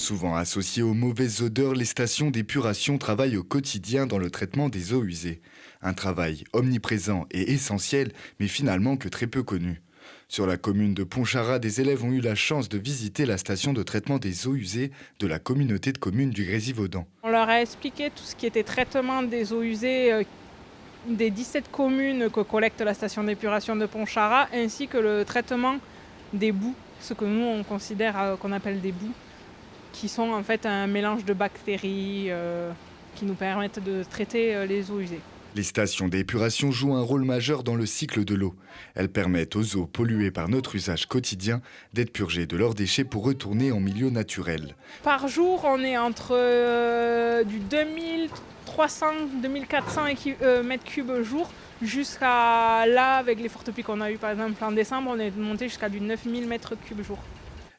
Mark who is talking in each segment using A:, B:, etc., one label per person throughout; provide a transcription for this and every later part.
A: Souvent associées aux mauvaises odeurs, les stations d'épuration travaillent au quotidien dans le traitement des eaux usées. Un travail omniprésent et essentiel, mais finalement que très peu connu. Sur la commune de Pontcharrat, des élèves ont eu la chance de visiter la station de traitement des eaux usées de la communauté de communes du Grésivaudan.
B: On leur a expliqué tout ce qui était traitement des eaux usées des 17 communes que collecte la station d'épuration de Pontcharrat, ainsi que le traitement des boues, ce que nous on considère qu'on appelle des boues, qui sont en fait un mélange de bactéries qui nous permettent de traiter les eaux usées.
A: Les stations d'épuration jouent un rôle majeur dans le cycle de l'eau. Elles permettent aux eaux polluées par notre usage quotidien d'être purgées de leurs déchets pour retourner en milieu naturel.
B: Par jour, on est entre du 2300-2400 mètres cubes jour jusqu'à là, avec les fortes pluies qu'on a eues par exemple en décembre, on est monté jusqu'à du 9000 mètres cubes jour.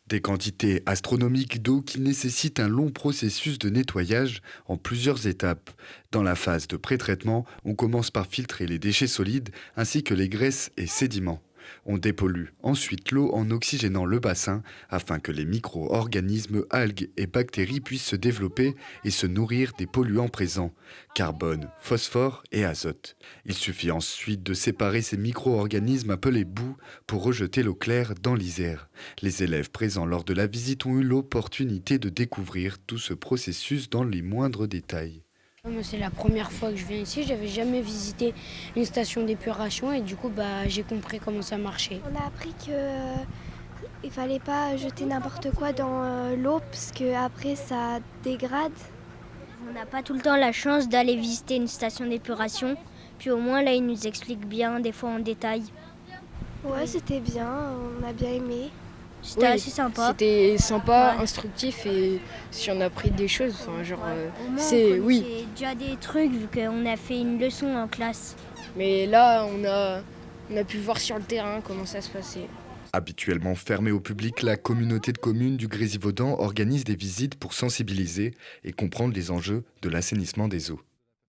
A: Des quantités astronomiques d'eau qui nécessitent un long processus de nettoyage en plusieurs étapes. Dans la phase de pré-traitement, on commence par filtrer les déchets solides ainsi que les graisses et sédiments. On dépollue ensuite l'eau en oxygénant le bassin afin que les micro-organismes, algues et bactéries puissent se développer et se nourrir des polluants présents, carbone, phosphore et azote. Il suffit ensuite de séparer ces micro-organismes appelés boues pour rejeter l'eau claire dans l'Isère. Les élèves présents lors de la visite ont eu l'opportunité de découvrir tout ce processus dans les moindres détails.
C: Moi, c'est la première fois que je viens ici, j'avais jamais visité une station d'épuration et du coup j'ai compris comment ça marchait.
D: On a appris qu'il ne fallait pas jeter n'importe quoi dans l'eau parce qu'après ça dégrade.
E: On n'a pas tout le temps la chance d'aller visiter une station d'épuration, puis au moins là ils nous expliquent bien des fois en détail.
D: Ouais, c'était bien, on a bien aimé.
E: C'était assez sympa.
C: C'était sympa,
E: Ouais.
C: instructif et si on a appris des choses, enfin genre
E: Au moins,
C: c'est
E: on
C: oui.
E: connaissait déjà des trucs vu qu'on a fait une leçon en classe.
C: Mais là on a pu voir sur le terrain comment ça se passait.
A: Habituellement fermée au public, la communauté de communes du Grésivaudan organise des visites pour sensibiliser et comprendre les enjeux de l'assainissement des eaux.